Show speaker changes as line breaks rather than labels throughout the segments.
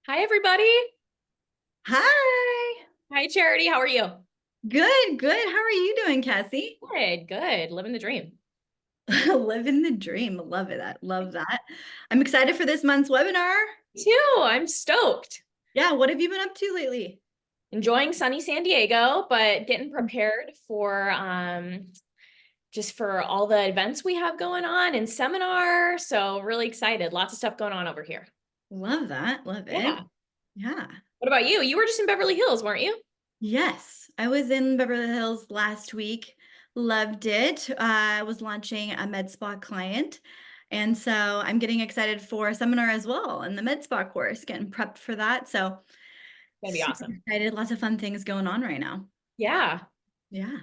Hi, everybody.
Hi.
Hi, Charity. How are you?
Good, good. How are you doing, Cassie?
Good, good. Living the dream.
Living the dream. Love it. I love that. I'm excited for this month's webinar.
Me too. I'm stoked.
Yeah, what have you been up to lately?
Enjoying sunny San Diego, but getting prepared for just for all the events we have going on and seminar. So really excited. Lots of stuff going on over here.
Love that. Love it.
Yeah.
Yeah.
What about you? You were just in Beverly Hills, weren't you?
Yes, I was in Beverly Hills last week. Loved it. I was launching a med spa client. And so I'm getting excited for a seminar as well in the med spa course, getting prepped for that. So
Gonna be
super
awesome.
excited. Lots of fun things going on right now.
Yeah.
Yeah.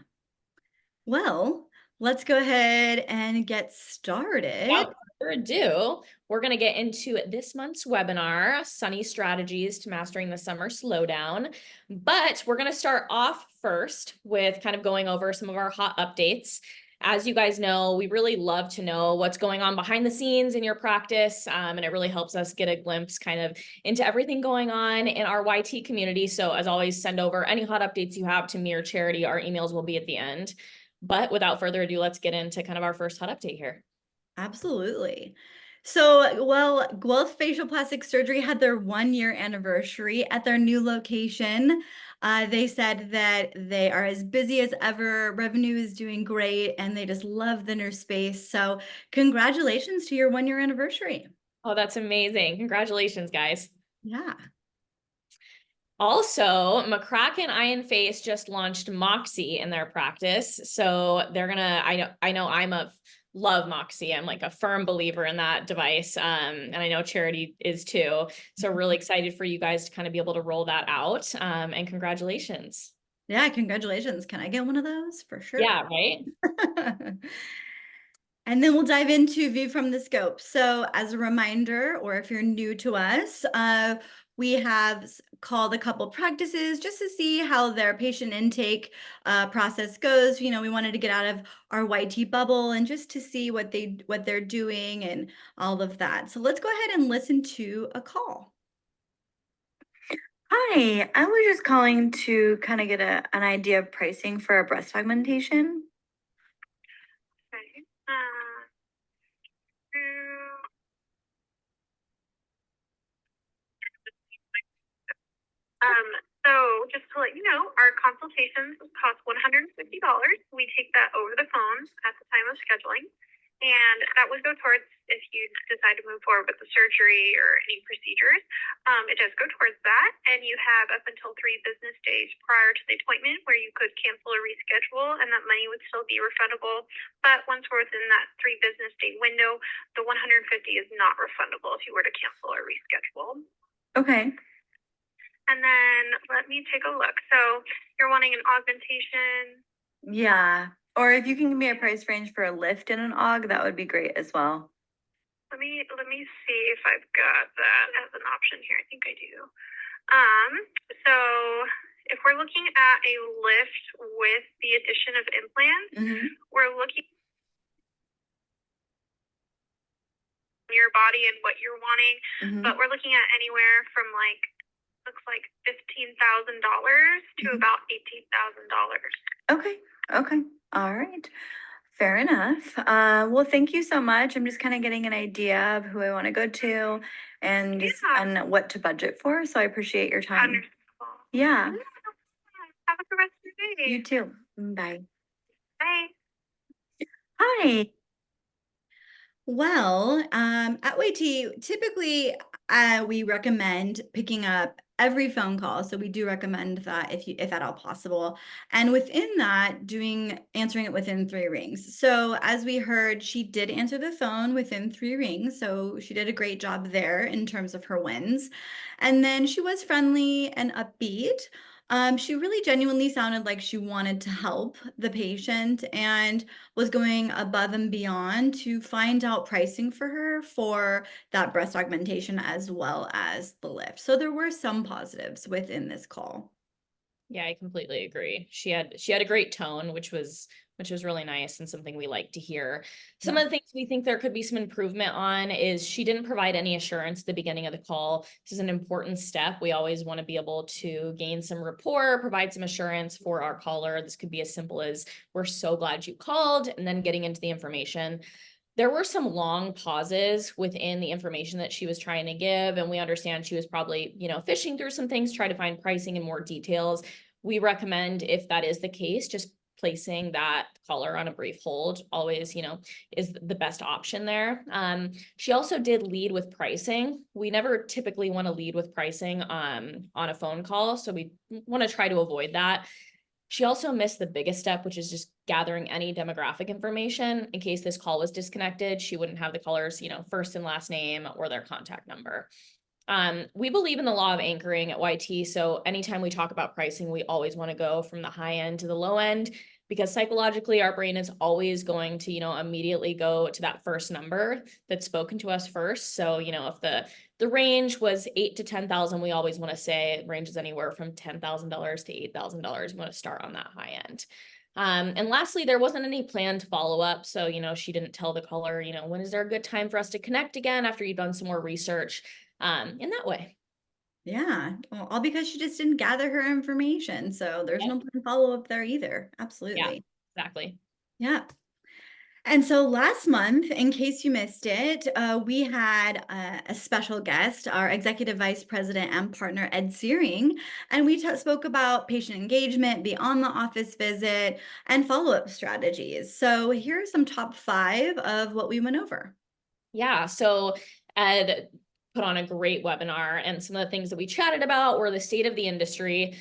Well, let's go ahead and get started.
Without further ado, we're going to get into this month's webinar, Sunny Strategies to Mastering the Summer Slowdown. But we're going to start off first with kind of going over some of our hot updates. As you guys know, we really love to know what's going on behind the scenes in your practice, and it really helps us get a glimpse kind of into everything going on in our YT community. So as always, send over any hot updates you have to me or Charity. Our emails will be at the end. But without further ado, let's get into kind of our first hot update here.
Absolutely. So, well, Guelph Facial Plastic Surgery had their 1 year anniversary at their new location. They said that they are as busy as ever, revenue is doing great, and they just love the new space. So, congratulations to your 1 year anniversary.
Oh, that's amazing. Congratulations, guys.
Yeah.
Also, McCracken Eye and Face just launched Moxie in their practice. So they're gonna, I know I'm a love Moxie. I'm like a firm believer in that device. And I know Charity is too. So really excited for you guys to kind of be able to roll that out. And congratulations.
Yeah, congratulations. Can I get one of those? For sure.
Yeah, right?
And then we'll dive into View from the Scope. So as a reminder, or if you're new to us, we have called a couple practices just to see how their patient intake process goes. You know, we wanted to get out of our YT bubble and just to see what they're doing and all of that. So let's go ahead and listen to a call. Hi, I was just calling to kind of get an idea of pricing for a breast augmentation.
Okay. Mm, Um, so just to let you know, our consultations cost $150. We take that over the phone at the time of scheduling. And that would go towards if you decide to move forward with the surgery or any procedures. It does go towards that. And you have up until 3 business days prior to the appointment where you could cancel or reschedule, and that money would still be refundable. But once we're within that 3 business day window, the 150 is not refundable if you were to cancel or reschedule.
Okay.
And then let me take a look. So you're wanting an augmentation.
Yeah. Or if you can give me a price range for a lift and an aug, that would be great as well.
Let me see if I've got that as an option here. I think I do. So if we're looking at a lift with the addition of implants, we're looking at your body and what you're wanting, but we're looking at anywhere from like looks like $15,000 to about $18,000.
Okay. Okay. All right. Fair enough. Well, thank you so much. I'm just kind of getting an idea of who I want to go to and just
Yeah.
and what to budget for. So I appreciate your time.
Understandable.
Yeah.
Have a good rest of your day.
You too. Bye.
Bye.
Hi. Well, at YT, typically we recommend picking up every phone call. So we do recommend that if at all possible. And within that, answering it within 3 rings. So as we heard, she did answer the phone within 3 rings. So she did a great job there in terms of her wins. And then she was friendly and upbeat. She really genuinely sounded like she wanted to help the patient and was going above and beyond to find out pricing for her for that breast augmentation as well as the lift. So there were some positives within this call.
Yeah, I completely agree. She had a great tone, which was which was really nice and something we like to hear. Some
Yeah.
of the things we think there could be some improvement on is she didn't provide any assurance at the beginning of the call. This is an important step. We always want to be able to gain some rapport, provide some assurance for our caller. This could be as simple as, we're so glad you called, and then getting into the information. There were some long pauses within the information that she was trying to give, and we understand she was probably, fishing through some things, try to find pricing and more details. We recommend, if that is the case, just placing that caller on a brief hold always, is the best option there. She also did lead with pricing. We never typically want to lead with pricing on a phone call, so we want to try to avoid that. She also missed the biggest step, which is just gathering any demographic information in case this call was disconnected. She wouldn't have the caller's, first and last name or their contact number. We believe in the law of anchoring at YT. So anytime we talk about pricing, we always want to go from the high end to the low end, because psychologically our brain is always going to, immediately go to that first number that's spoken to us first. So, if the range was 8 to 10,000, we always want to say it ranges anywhere from $10,000 to $8,000. We want to start on that high end. And lastly, there wasn't any planned follow-up. So, she didn't tell the caller, when is there a good time for us to connect again after you've done some more research, in that way.
Yeah. Well, all because she just didn't gather her information. So there's
Yep.
no follow-up there either.
Yeah,
Absolutely.
exactly.
Yeah. And so last month, in case you missed it, we had a special guest, our Executive Vice President and partner, Ed Searing, and we spoke about patient engagement beyond the office visit and follow-up strategies. So here are some top 5 of what we went over.
Yeah, so Ed put on a great webinar, and some of the things that we chatted about were the state of the industry.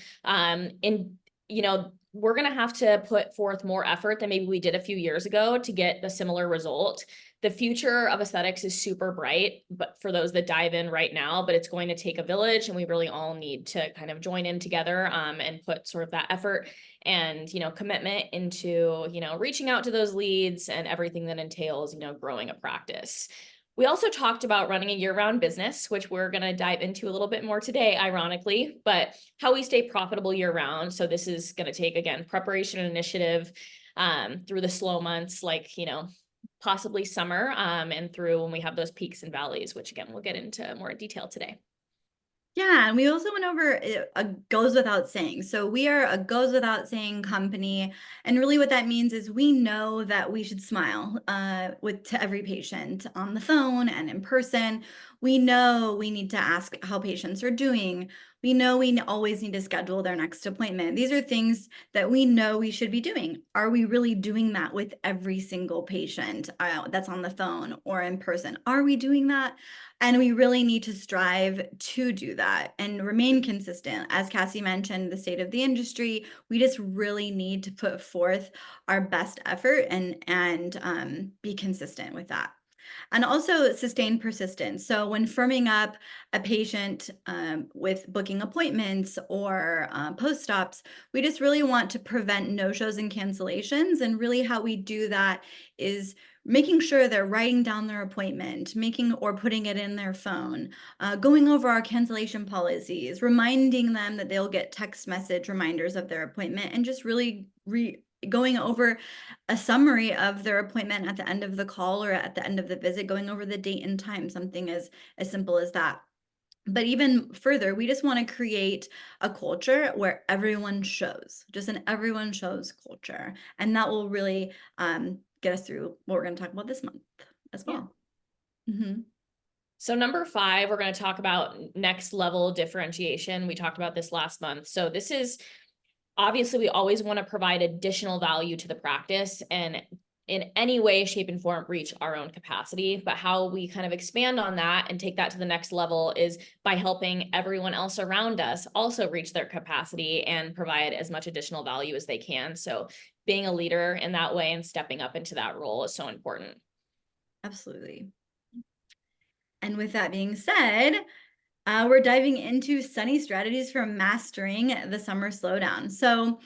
We're going to have to put forth more effort than maybe we did a few years ago to get a similar result. The future of aesthetics is super bright, but for those that dive in right now, but it's going to take a village, and we really all need to kind of join in together, and put sort of that effort and, commitment into, reaching out to those leads and everything that entails, growing a practice. We also talked about running a year-round business, which we're going to dive into a little bit more today, ironically, but how we stay profitable year-round. So this is going to take, again, preparation and initiative through the slow months, like, possibly summer, and through when we have those peaks and valleys, which again, we'll get into more detail today.
Yeah, and we also went over a goes without saying. So we are a goes without saying company, and really what that means is we know that we should smile to every patient on the phone and in person. We know we need to ask how patients are doing. We know we always need to schedule their next appointment. These are things that we know we should be doing. Are we really doing that with every single patient that's on the phone or in person? Are we doing that? And we really need to strive to do that and remain consistent. As Cassie mentioned, the state of the industry, we just really need to put forth our best effort and be consistent with that. And also sustain persistence. So when firming up a patient with booking appointments or post-ops, we just really want to prevent no-shows and cancellations. And really how we do that is making sure they're writing down their appointment, or putting it in their phone, going over our cancellation policies, reminding them that they'll get text message reminders of their appointment, and just really going over a summary of their appointment at the end of the call or at the end of the visit, going over the date and time, something as simple as that. But even further, we just want to create a culture where everyone shows, just an everyone shows culture. And that will really get us through what we're going to talk about this month as well. Yeah. Mm-hmm.
So number 5, we're going to talk about next level differentiation. We talked about this last month. So this is, obviously, we always want to provide additional value to the practice and in any way, shape, and form reach our own capacity. But how we kind of expand on that and take that to the next level is by helping everyone else around us also reach their capacity and provide as much additional value as they can. So being a leader in that way and stepping up into that role is so important.
Absolutely. And with that being said, we're diving into Sunny strategies for mastering the summer slowdown. So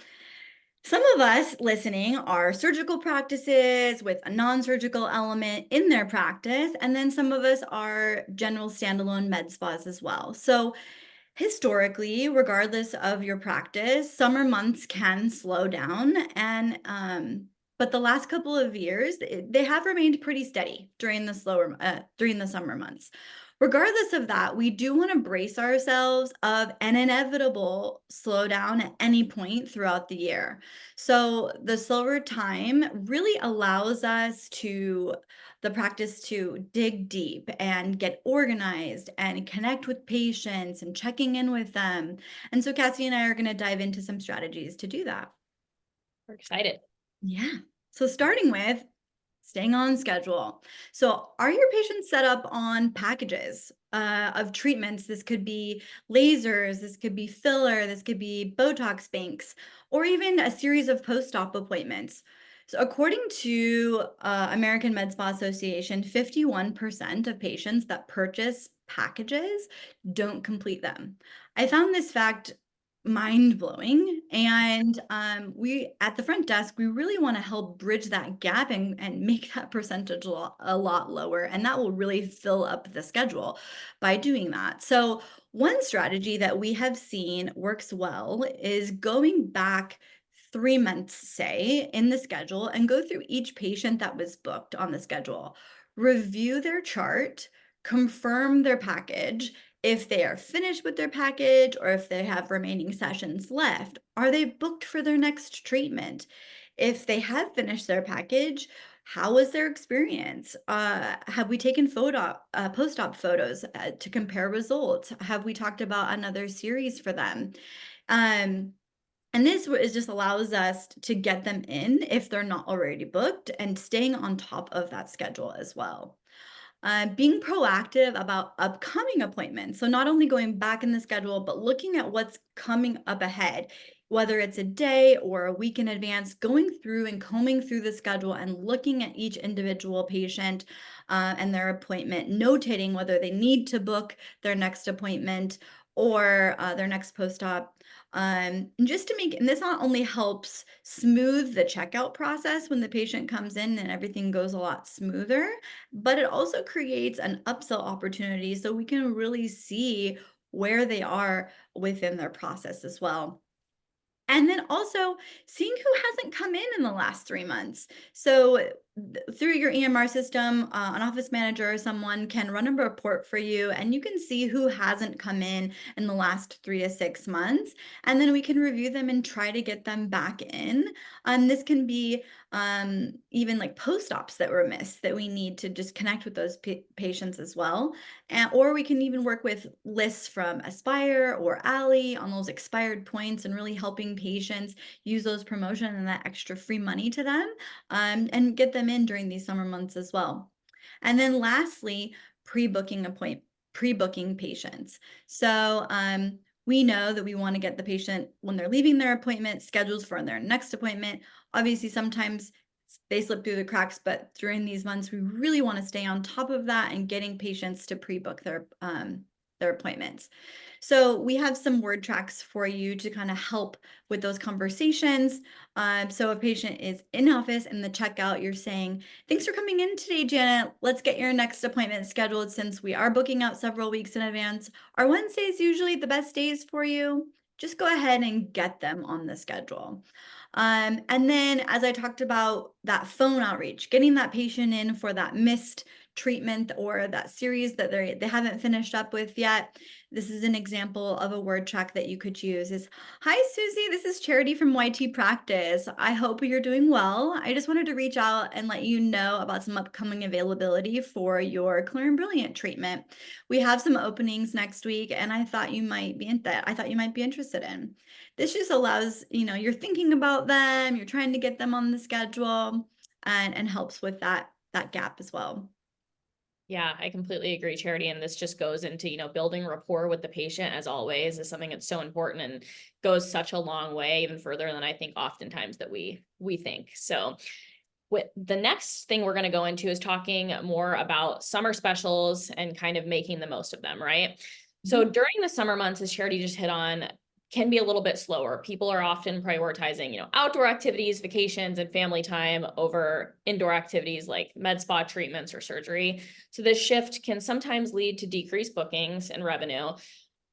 some of us listening are surgical practices with a non-surgical element in their practice, and then some of us are general standalone med spas as well. So historically, regardless of your practice, summer months can slow down, and but the last couple of years, they have remained pretty steady during the summer months. Regardless of that, we do want to brace ourselves of an inevitable slowdown at any point throughout the year. So the slower time really allows us to the practice to dig deep and get organized and connect with patients and checking in with them. And so Cassie and I are going to dive into some strategies to do that.
We're excited.
Yeah. So starting with staying on schedule. So are your patients set up on packages of treatments? This could be lasers, this could be filler, this could be Botox banks, or even a series of post-op appointments. So according to American Med Spa Association, 51% of patients that purchase packages don't complete them. I found this fact mind-blowing, and we at the front desk, we really want to help bridge that gap and make that percentage a lot lower, and that will really fill up the schedule by doing that. So one strategy that we have seen works well is going back 3 months, say, in the schedule and go through each patient that was booked on the schedule, review their chart, confirm their package. If they are finished with their package or if they have remaining sessions left, are they booked for their next treatment? If they have finished their package, how was their experience? Have we taken post-op photos to compare results? Have we talked about another series for them? And this is just allows us to get them in if they're not already booked and staying on top of that schedule as well. Being proactive about upcoming appointments. So not only going back in the schedule, but looking at what's coming up ahead, whether it's a day or a week in advance, going through and combing through the schedule and looking at each individual patient and their appointment, notating whether they need to book their next appointment or their next post-op. Just to make, and this not only helps smooth the checkout process when the patient comes in and everything goes a lot smoother, but it also creates an upsell opportunity so we can really see where they are within their process as well. And then also seeing who hasn't come in the last 3 months. So through your EMR system, an office manager or someone can run a report for you, and you can see who hasn't come in the last 3 to 6 months. And then we can review them and try to get them back in. And this can be even like post-ops that were missed that we need to just connect with those patients as well. Or we can even work with lists from Aspire or Ally on those expired points and really helping patients use those promotion and that extra free money to them and get them in during these summer months as well. And then lastly, pre-booking patients. So we know that we want to get the patient when they're leaving their appointment scheduled for their next appointment. Obviously, sometimes they slip through the cracks, but during these months, we really want to stay on top of that and getting patients to pre-book their appointments. So we have some word tracks for you to kind of help with those conversations. So if a patient is in office and the checkout, you're saying, "Thanks for coming in today, Janet. Let's get your next appointment scheduled since we are booking out several weeks in advance. Are Wednesdays usually the best days for you?" Just go ahead and get them on the schedule. And then as I talked about that phone outreach, getting that patient in for that missed treatment or that series that they haven't finished up with yet. This is an example of a word track that you could use is, "Hi, Susie, this is Charity from YT Practice. I hope you're doing well. I just wanted to reach out and let you know about some upcoming availability for your Clear and Brilliant treatment. We have some openings next week, and I thought you might be interested in." This just allows, you're thinking about them, you're trying to get them on the schedule and helps with that gap as well.
Yeah, I completely agree, Charity. And this just goes into, building rapport with the patient, as always, is something that's so important and goes such a long way, even further than I think oftentimes that we think. So the next thing we're going to go into is talking more about summer specials and kind of making the most of them, right? So during the summer months, as Charity just hit on, can be a little bit slower. People are often prioritizing, outdoor activities, vacations, and family time over indoor activities like med spa treatments or surgery. So this shift can sometimes lead to decreased bookings and revenue.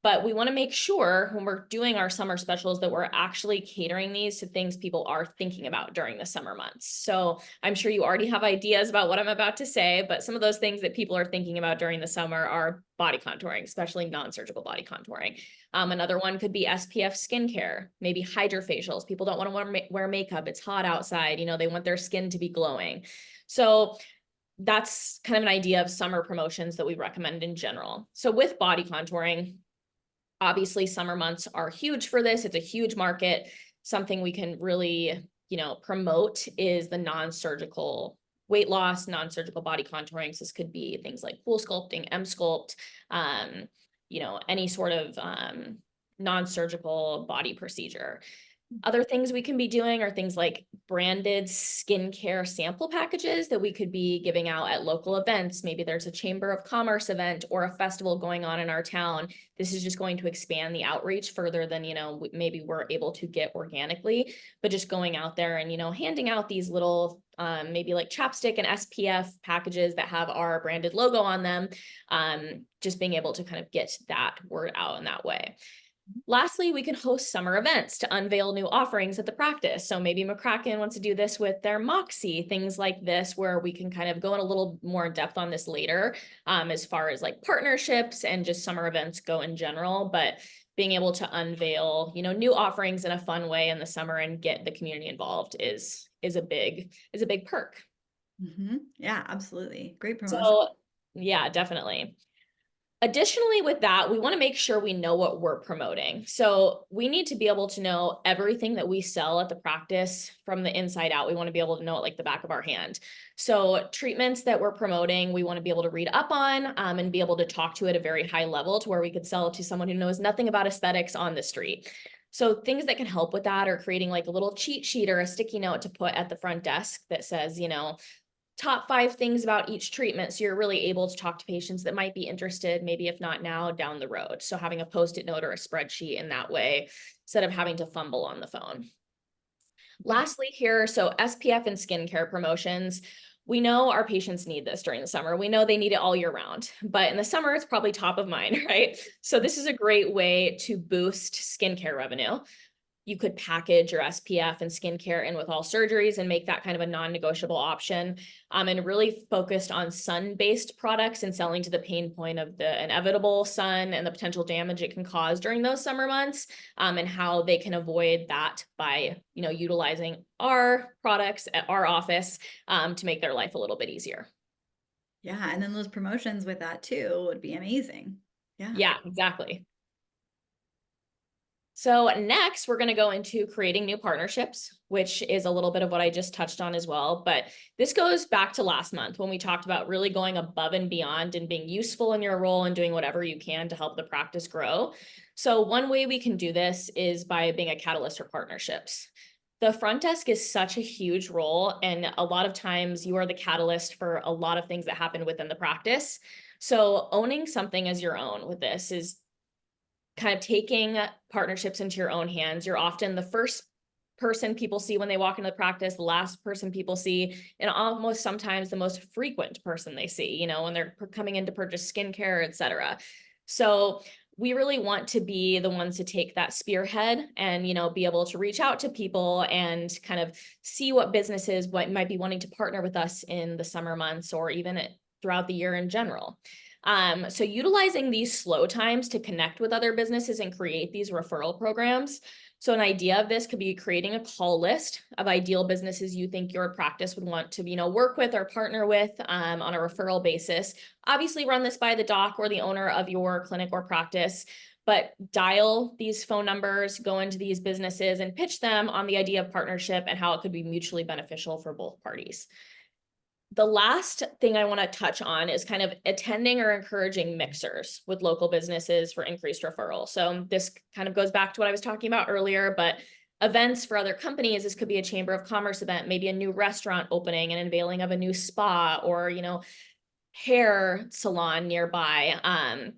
But we want to make sure when we're doing our summer specials that we're actually catering these to things people are thinking about during the summer months. So I'm sure you already have ideas about what I'm about to say, but some of those things that people are thinking about during the summer are body contouring, especially non-surgical body contouring. Another one could be SPF skincare, maybe hydrofacials. People don't want to wear makeup. It's hot outside. They want their skin to be glowing. So that's kind of an idea of summer promotions that we recommend in general. So with body contouring, obviously, summer months are huge for this. It's a huge market. Something we can really, promote is the non-surgical weight loss, non-surgical body contouring. So this could be things like pool sculpting, M-Sculpt, any sort of non-surgical body procedure. Other things we can be doing are things like branded skincare sample packages that we could be giving out at local events. Maybe there's a Chamber of Commerce event or a festival going on in our town. This is just going to expand the outreach further than, maybe we're able to get organically, but just going out there and, handing out these little, maybe like chapstick and SPF packages that have our branded logo on them. Just being able to kind of get that word out in that way. Lastly, we can host summer events to unveil new offerings at the practice. So maybe McCracken wants to do this with their Moxie, things like this, where we can kind of go in a little more in depth on this later, as far as like partnerships and just summer events go in general. But being able to unveil, new offerings in a fun way in the summer and get the community involved is a big perk.
Yeah, absolutely. Great promotion.
So yeah, definitely. Additionally, with that, we want to make sure we know what we're promoting. So we need to be able to know everything that we sell at the practice from the inside out. We want to be able to know it like the back of our hand. So treatments that we're promoting, we want to be able to read up on and be able to talk to at a very high level to where we could sell it to someone who knows nothing about aesthetics on the street. So things that can help with that are creating like a little cheat sheet or a sticky note to put at the front desk that says, top 5 things about each treatment. So you're really able to talk to patients that might be interested, maybe if not now, down the road. So having a Post-it note or a spreadsheet in that way, instead of having to fumble on the phone. Lastly here, so SPF and skincare promotions. We know our patients need this during the summer. We know they need it all year round, but in the summer, it's probably top of mind, right? So this is a great way to boost skincare revenue. You could package your SPF and skincare in with all surgeries and make that kind of a non-negotiable option, and really focused on sun-based products and selling to the pain point of the inevitable sun and the potential damage it can cause during those summer months, and how they can avoid that by, utilizing our products at our office to make their life a little bit easier.
Yeah, and then those promotions with that too would be amazing.
Yeah, exactly. So next, we're going to go into creating new partnerships, which is a little bit of what I just touched on as well. But this goes back to last month when we talked about really going above and beyond and being useful in your role and doing whatever you can to help the practice grow. So one way we can do this is by being a catalyst for partnerships. The front desk is such a huge role, and a lot of times you are the catalyst for a lot of things that happen within the practice. So owning something as your own with this is kind of taking partnerships into your own hands. You're often the first person people see when they walk into the practice, the last person people see, and almost sometimes the most frequent person they see, when they're coming in to purchase skincare, et cetera. So we really want to be the ones to take that spearhead and, be able to reach out to people and kind of see what businesses might be wanting to partner with us in the summer months or even throughout the year in general. So utilizing these slow times to connect with other businesses and create these referral programs. So an idea of this could be creating a call list of ideal businesses you think your practice would want to, work with or partner with on a referral basis. Obviously run this by the doc or the owner of your clinic or practice, but dial these phone numbers, go into these businesses and pitch them on the idea of partnership and how it could be mutually beneficial for both parties. The last thing I want to touch on is kind of attending or encouraging mixers with local businesses for increased referral. So this kind of goes back to what I was talking about earlier, but events for other companies, this could be a Chamber of Commerce event, maybe a new restaurant opening, an unveiling of a new spa or, hair salon nearby.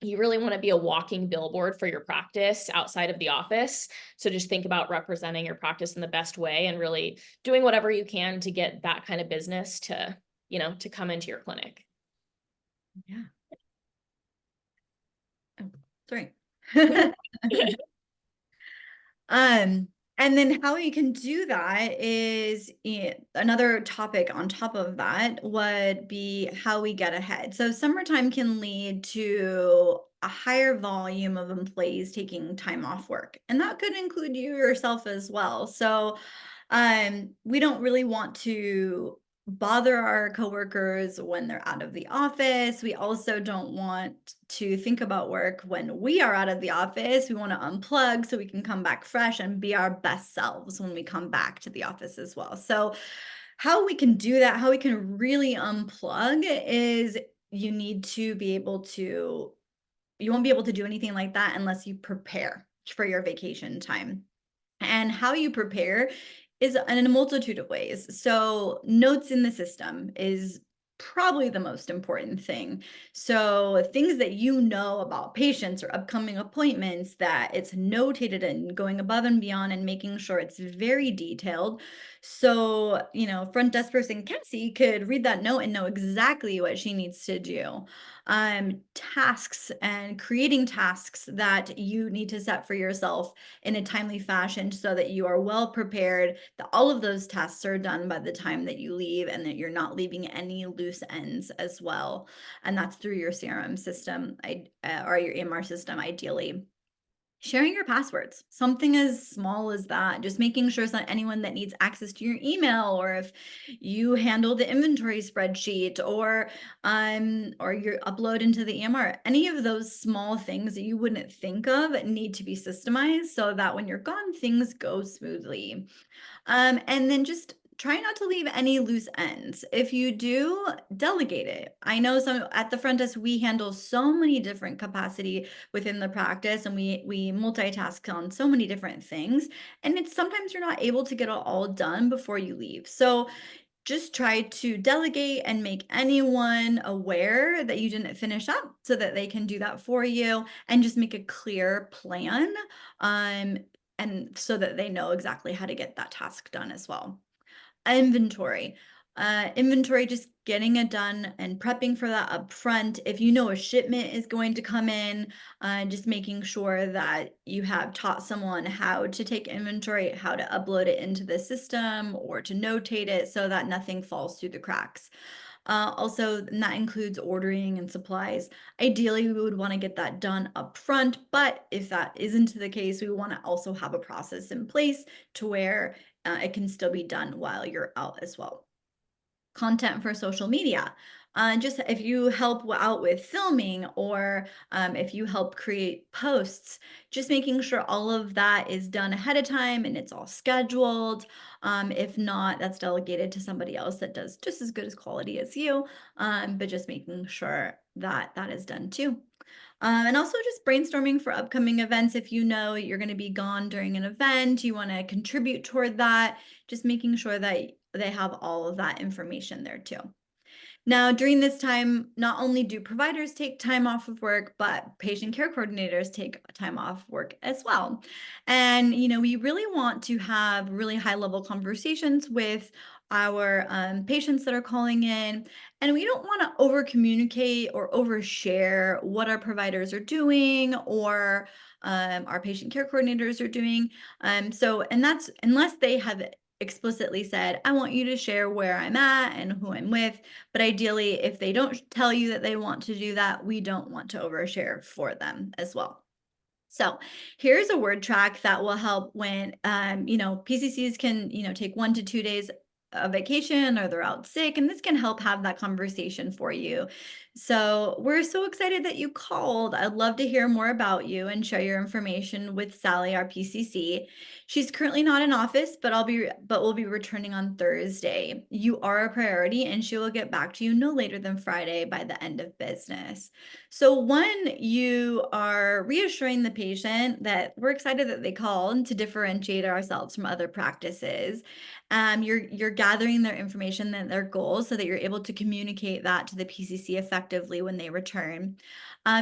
You really want to be a walking billboard for your practice outside of the office. So just think about representing your practice in the best way and really doing whatever you can to get that kind of business to, to come into your clinic.
Yeah. Oh, Three. And then how you can do that is another topic on top of that would be how we get ahead. So summertime can lead to a higher volume of employees taking time off work, and that could include you yourself as well. So we don't really want to bother our coworkers when they're out of the office. We also don't want to think about work when we are out of the office. We want to unplug so we can come back fresh and be our best selves when we come back to the office as well. So how we can do that, how we can really unplug is you need to be able to, you won't be able to do anything like that unless you prepare for your vacation time. And how you prepare is in a multitude of ways. So notes in the system is probably the most important thing. So things that you know about patients or upcoming appointments, that it's notated and going above and beyond and making sure it's very detailed. So, front desk person Cassie could read that note and know exactly what she needs to do. Tasks and creating tasks that you need to set for yourself in a timely fashion so that you are well prepared, that all of those tasks are done by the time that you leave and that you're not leaving any loose ends as well. And that's through your CRM system or your EMR system, ideally. Sharing your passwords, something as small as that, just making sure it's not anyone that needs access to your email, or if you handle the inventory spreadsheet or your upload into the EMR, any of those small things that you wouldn't think of need to be systemized so that when you're gone, things go smoothly. And then just try not to leave any loose ends. If you do, delegate it. I know some at the front desk, we handle so many different capacity within the practice, and we multitask on so many different things. And it's sometimes you're not able to get it all done before you leave. So just try to delegate and make anyone aware that you didn't finish up so that they can do that for you, and just make a clear plan. And so that they know exactly how to get that task done as well. Inventory. Inventory, just getting it done and prepping for that up front. If you know a shipment is going to come in, just making sure that you have taught someone how to take inventory, how to upload it into the system or to notate it so that nothing falls through the cracks. Also, and that includes ordering and supplies. Ideally, we would want to get that done up front, but if that isn't the case, we want to also have a process in place to where it can still be done while you're out as well. Content for social media. Just if you help out with filming, or if you help create posts, just making sure all of that is done ahead of time and it's all scheduled. If not, that's delegated to somebody else that does just as good as quality as you, but just making sure that that is done too. And also just brainstorming for upcoming events. If you know you're going to be gone during an event, you want to contribute toward that, just making sure that they have all of that information there too. Now, during this time, not only do providers take time off of work, but patient care coordinators take time off work as well. And, we really want to have really high level conversations with our patients that are calling in. And we don't want to over communicate or overshare what our providers are doing or our patient care coordinators are doing. And that's unless they have explicitly said, I want you to share where I'm at and who I'm with. But ideally, if they don't tell you that they want to do that, we don't want to overshare for them as well. So here's a word track that will help when, PCCs can, take 1 to 2 days of vacation or they're out sick, and this can help have that conversation for you. So we're so excited that you called. I'd love to hear more about you and share your information with Sally, our PCC. She's currently not in office, but we'll be returning on Thursday. You are a priority, and she will get back to you no later than Friday by the end of business. So one, you are reassuring the patient that we're excited that they called to differentiate ourselves from other practices. You're gathering their information and their goals so that you're able to communicate that to the PCC effectively when they return.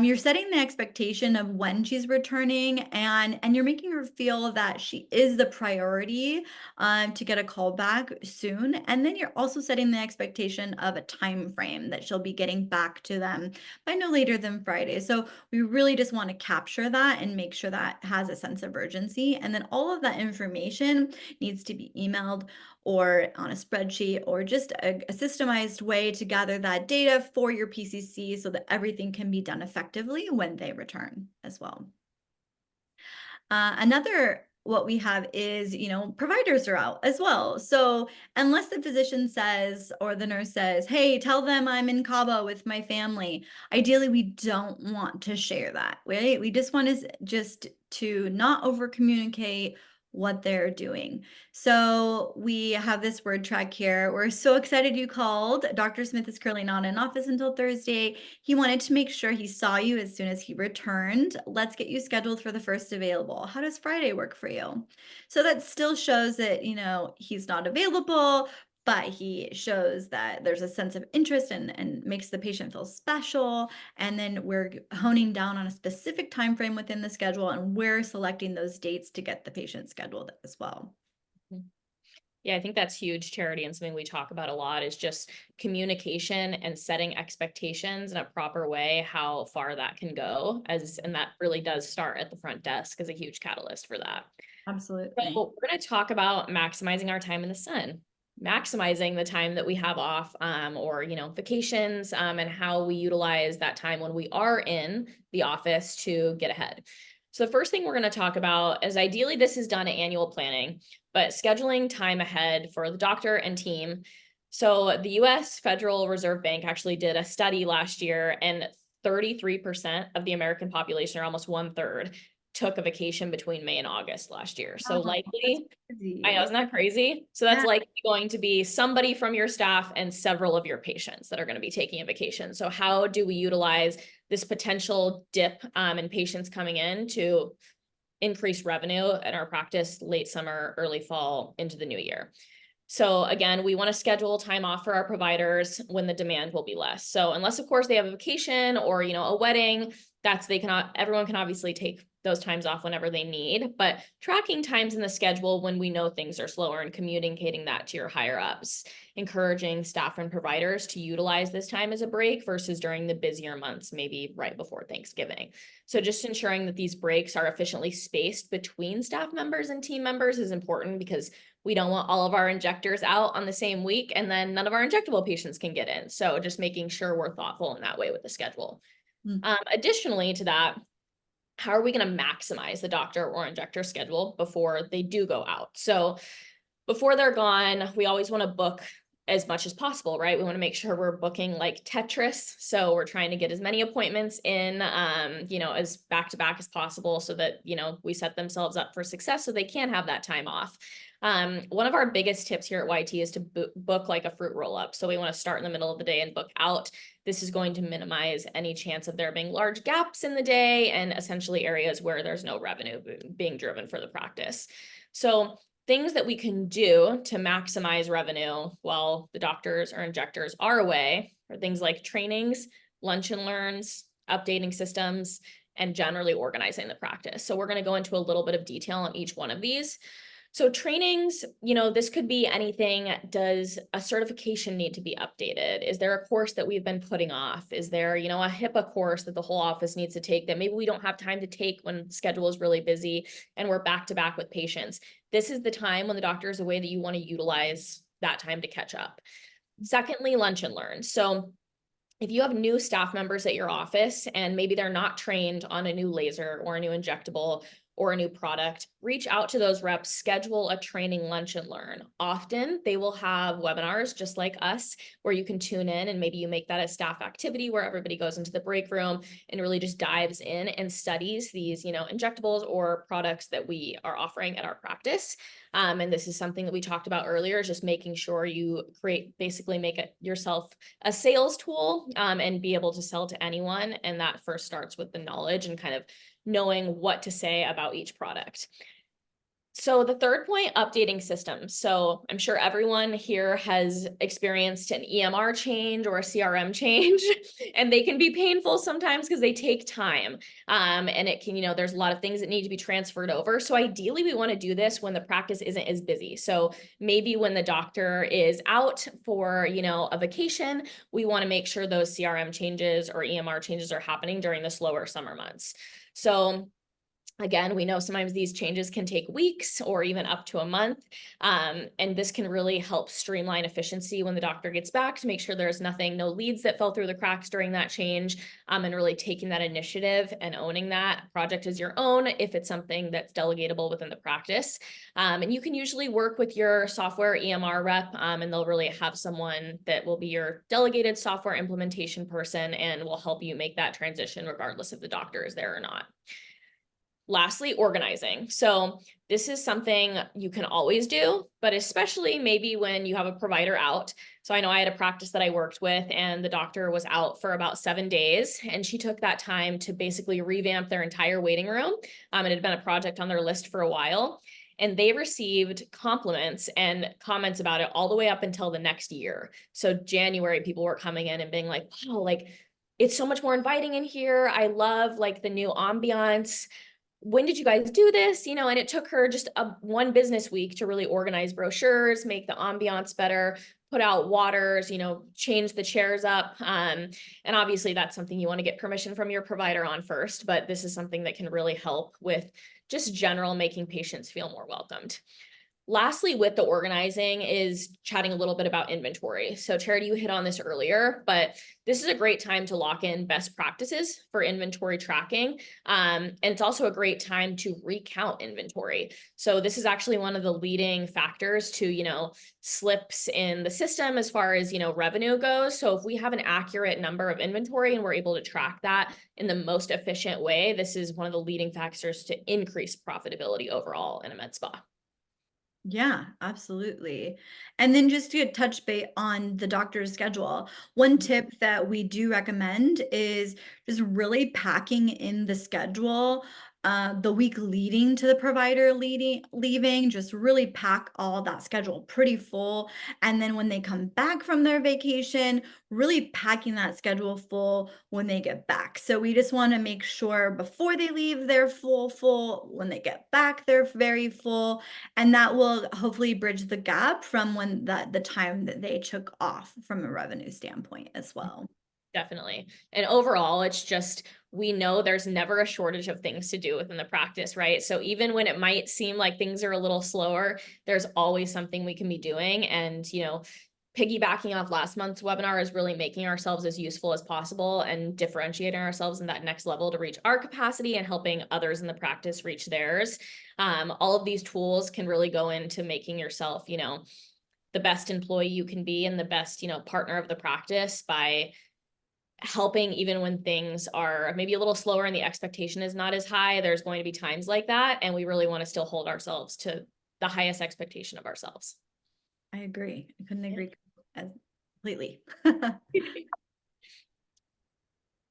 You're setting the expectation of when she's returning, and you're making her feel that she is the priority to get a call back soon. And then you're also setting the expectation of a time frame that she'll be getting back to them by no later than Friday. So we really just want to capture that and make sure that has a sense of urgency. And then all of that information needs to be emailed or on a spreadsheet or just a systemized way to gather that data for your PCC so that everything can be done effectively when they return as well. Another what we have is, providers are out as well. So unless the physician says or the nurse says, hey, tell them I'm in Cabo with my family, ideally we don't want to share that, right? We just want to not over communicate what they're doing. So we have this word track here. We're so excited you called. Dr. Smith is currently not in office until Thursday. He wanted to make sure he saw you as soon as he returned. Let's get you scheduled for the first available. How does Friday work for you? So that still shows that, he's not available, but he shows that there's a sense of interest and makes the patient feel special. And then we're honing down on a specific time frame within the schedule, and we're selecting those dates to get the patient scheduled as well.
Yeah, I think that's huge, Charity, and something we talk about a lot is just communication and setting expectations in a proper way, how far that can go, and that really does start at the front desk as a huge catalyst for that.
Absolutely.
So we're going to talk about maximizing our time in the sun, maximizing the time that we have off, or, vacations, and how we utilize that time when we are in the office to get ahead. So the first thing we're going to talk about is ideally this is done at annual planning, but scheduling time ahead for the doctor and team. So the US Federal Reserve Bank actually did a study last year, and 33% of the American population, or almost 1/3, took a vacation between May and August last year. So
Oh,
likely,
that's
I know,
crazy.
isn't that crazy? So that's
Yeah.
likely going to be somebody from your staff and several of your patients that are going to be taking a vacation. So how do we utilize this potential dip in patients coming in to increase revenue in our practice late summer, early fall into the new year? So again, we want to schedule time off for our providers when the demand will be less. So unless of course they have a vacation or, a wedding, everyone can obviously take those times off whenever they need, but tracking times in the schedule when we know things are slower and communicating that to your higher ups, encouraging staff and providers to utilize this time as a break versus during the busier months, maybe right before Thanksgiving. So just ensuring that these breaks are efficiently spaced between staff members and team members is important, because we don't want all of our injectors out on the same week and then none of our injectable patients can get in. So just making sure we're thoughtful in that way with the schedule. Additionally to that, how are we going to maximize the doctor or injector schedule before they do go out? So before they're gone, we always want to book as much as possible, right? We want to make sure we're booking like Tetris. So we're trying to get as many appointments in, as back to back as possible so that, we set themselves up for success so they can have that time off. One of our biggest tips here at YT is to book like a fruit roll up. So we want to start in the middle of the day and book out. This is going to minimize any chance of there being large gaps in the day and essentially areas where there's no revenue being driven for the practice. So things that we can do to maximize revenue while the doctors or injectors are away are things like trainings, lunch and learns, updating systems, and generally organizing the practice. So we're going to go into a little bit of detail on each one of these. So trainings, this could be anything. Does a certification need to be updated? Is there a course that we've been putting off? Is there, a HIPAA course that the whole office needs to take that maybe we don't have time to take when the schedule is really busy and we're back to back with patients? This is the time when the doctor is away that you want to utilize that time to catch up. Secondly, lunch and learn. So if you have new staff members at your office and maybe they're not trained on a new laser or a new injectable or a new product, reach out to those reps, schedule a training lunch and learn. Often they will have webinars just like us where you can tune in, and maybe you make that a staff activity where everybody goes into the break room and really just dives in and studies these, injectables or products that we are offering at our practice. And this is something that we talked about earlier, is just making sure you make it yourself a sales tool and be able to sell to anyone. And that first starts with the knowledge and kind of knowing what to say about each product. So the third point, updating systems. So I'm sure everyone here has experienced an EMR change or a CRM change, and they can be painful sometimes because they take time. And it can, there's a lot of things that need to be transferred over. So ideally, we want to do this when the practice isn't as busy. So maybe when the doctor is out for, a vacation, we want to make sure those CRM changes or EMR changes are happening during the slower summer months. So again, we know sometimes these changes can take weeks or even up to a month. And this can really help streamline efficiency when the doctor gets back to make sure there's no leads that fell through the cracks during that change, and really taking that initiative and owning that project as your own if it's something that's delegatable within the practice. And you can usually work with your software EMR rep, and they'll really have someone that will be your delegated software implementation person and will help you make that transition regardless if the doctor is there or not. Lastly, organizing. So this is something you can always do, but especially maybe when you have a provider out. So I know I had a practice that I worked with and the doctor was out for about 7 days, and she took that time to basically revamp their entire waiting room. It had been a project on their list for a while, and they received compliments and comments about it all the way up until the next year. So January, people were coming in and being like, wow, like it's so much more inviting in here. I love like the new ambiance. When did you guys do this? And it took her just one business week to really organize brochures, make the ambiance better, put out waters, change the chairs up. And obviously that's something you want to get permission from your provider on first, but this is something that can really help with just general making patients feel more welcomed. Lastly, with the organizing is chatting a little bit about inventory. So Charity, you hit on this earlier, but this is a great time to lock in best practices for inventory tracking. And it's also a great time to recount inventory. So this is actually one of the leading factors to, slips in the system as far as, revenue goes. So if we have an accurate number of inventory and we're able to track that in the most efficient way, this is one of the leading factors to increase profitability overall in a med spa.
Yeah, absolutely. And then just to touch base on the doctor's schedule, one tip that we do recommend is just really packing in the schedule the week leading to the provider leaving, just really pack all that schedule pretty full. And then when they come back from their vacation, really packing that schedule full when they get back. So we just want to make sure before they leave, they're full. When they get back, they're very full. And that will hopefully bridge the gap from when the time that they took off from a revenue standpoint as well.
Definitely. And overall, it's just, we know there's never a shortage of things to do within the practice, right? So even when it might seem like things are a little slower, there's always something we can be doing. And, piggybacking off last month's webinar is really making ourselves as useful as possible and differentiating ourselves in that next level to reach our capacity and helping others in the practice reach theirs. All of these tools can really go into making yourself, the best employee you can be and the best, partner of the practice by helping even when things are maybe a little slower and the expectation is not as high. There's going to be times like that, and we really want to still hold ourselves to the highest expectation of ourselves.
I agree. I couldn't agree completely.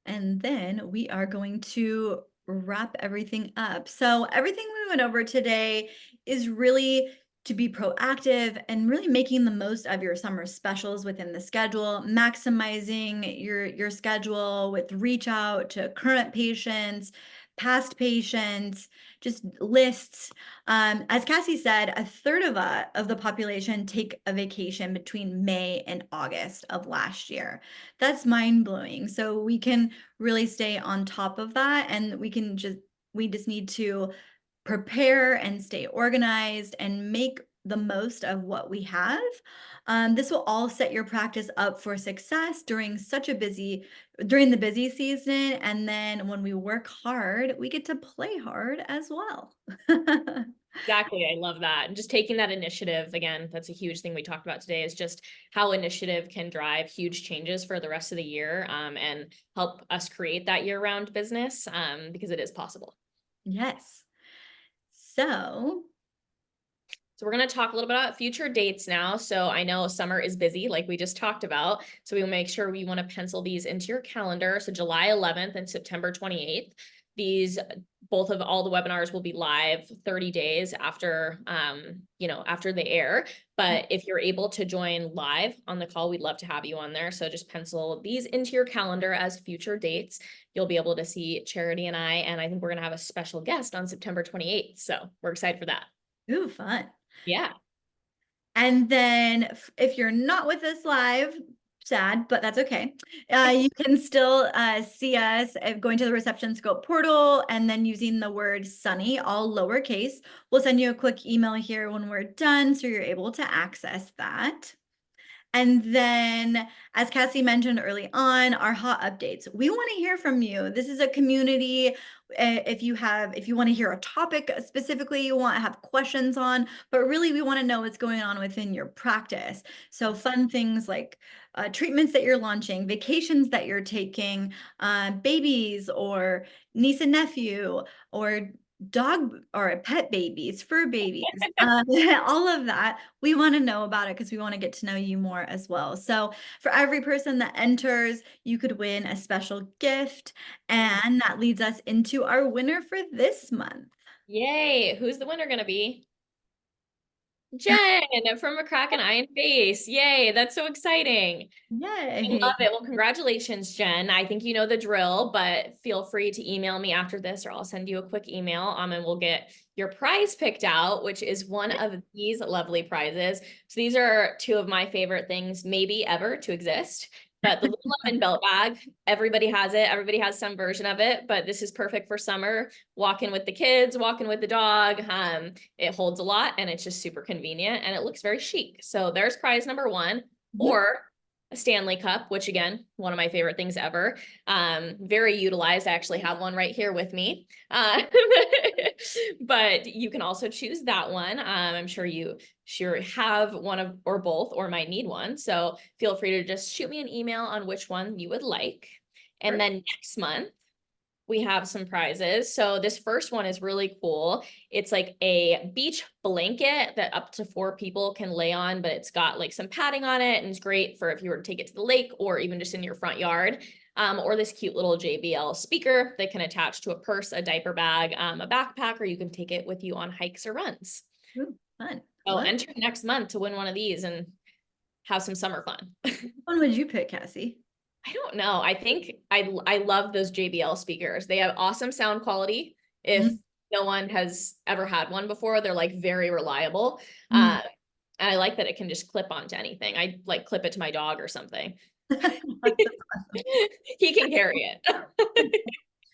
And then we are going to wrap everything up. So everything we went over today is really to be proactive and really making the most of your summer specials within the schedule, maximizing your schedule with reach out to current patients, past patients, just lists. As Cassie said, a third of the population take a vacation between May and August of last year. That's mind-blowing. So we can really stay on top of that, and we just need to prepare and stay organized and make the most of what we have. This will all set your practice up for success during the busy season. And then when we work hard, we get to play hard as well.
Exactly. I love that. And just taking that initiative, again, that's a huge thing we talked about today, is just how initiative can drive huge changes for the rest of the year, and help us create that year-round business, because it is possible.
Yes. So
we're going to talk a little bit about future dates now. So I know summer is busy, like we just talked about. So we will make sure we want to pencil these into your calendar. So July 11th and September 28th. both of all the webinars will be live 30 days after, after they air. But if you're able to join live on the call, we'd love to have you on there. So just pencil these into your calendar as future dates. You'll be able to see Charity and I think we're going to have a special guest on September 28th. So we're excited for that.
Ooh, fun.
Yeah.
And then if you're not with us live, sad, but that's okay. You can still see us going to the ReceptionScope portal and then using the word Sunny, all lowercase. We'll send you a quick email here when we're done, so you're able to access that. And then, as Cassie mentioned early on, our hot updates. We want to hear from you. This is a community. If you want to hear a topic specifically you want to have questions on, but really we want to know what's going on within your practice. So fun things like treatments that you're launching, vacations that you're taking, babies or niece and nephew, or dog or pet babies, fur babies, all of that. We want to know about it because we want to get to know you more as well. So for every person that enters, you could win a special gift. And that leads us into our winner for this month.
Yay. Who's the winner going to be? Jen from A Crack an Eye and Face. Yay. That's so exciting. I
Yay.
love it. Well, congratulations, Jen. I think you know the drill, but feel free to email me after this, or I'll send you a quick email, and we'll get your prize picked out, which is one of these lovely prizes. So these are two of my favorite things maybe ever to exist. But the Lululemon belt bag, everybody has it. Everybody has some version of it, but this is perfect for summer. Walking with the kids, walking with the dog. It holds a lot and it's just super convenient and it looks very chic. So there's prize number one. Or a Stanley Cup, which again, one of my favorite things ever. Very utilized. I actually have one right here with me. But you can also choose that one. I'm sure you have one of or both or might need one. So feel free to just shoot me an email on which one you would like. And then next month, we have some prizes. So this first one is really cool. It's like a beach blanket that up to 4 people can lay on, but it's got like some padding on it and it's great for if you were to take it to the lake or even just in your front yard. Or this cute little JBL speaker that can attach to a purse, a diaper bag, a backpack, or you can take it with you on hikes or runs.
Ooh, fun.
So enter next month to win one of these and have some summer fun.
Which one would you pick, Cassie?
I don't know. I think I love those JBL speakers. They have awesome sound quality. If no one has ever had one before, they're like very reliable. And I like that it can just clip onto anything. I like clip it to my dog or something. He can carry it.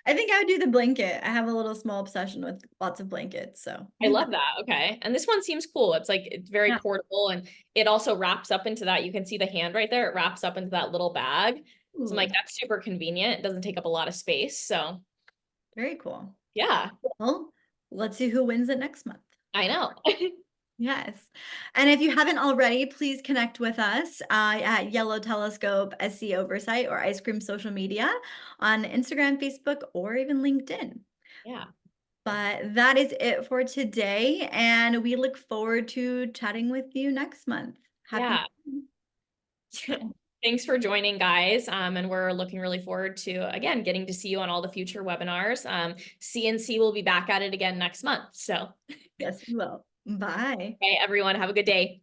I think I would do the blanket. I have a little small obsession with lots of blankets. So
I love that. Okay. And this one seems cool. It's like, it's very portable and it also wraps up into that. You can see the hand right there. It wraps up into that little bag. So I'm like, that's super convenient. It doesn't take up a lot of space. So
very cool.
Yeah.
Well, let's see who wins it next month.
I know.
Yes. And if you haven't already, please connect with us at Yellow Telescope SC Oversight or Ice Cream Social Media on Instagram, Facebook, or even LinkedIn.
Yeah.
But that is it for today. And we look forward to chatting with you next month.
Yeah. Thanks for joining, guys. And we're looking really forward to, again, getting to see you on all the future webinars. CNC will be back at it again next month. So
yes, we will. Bye.
Okay, everyone, have a good day.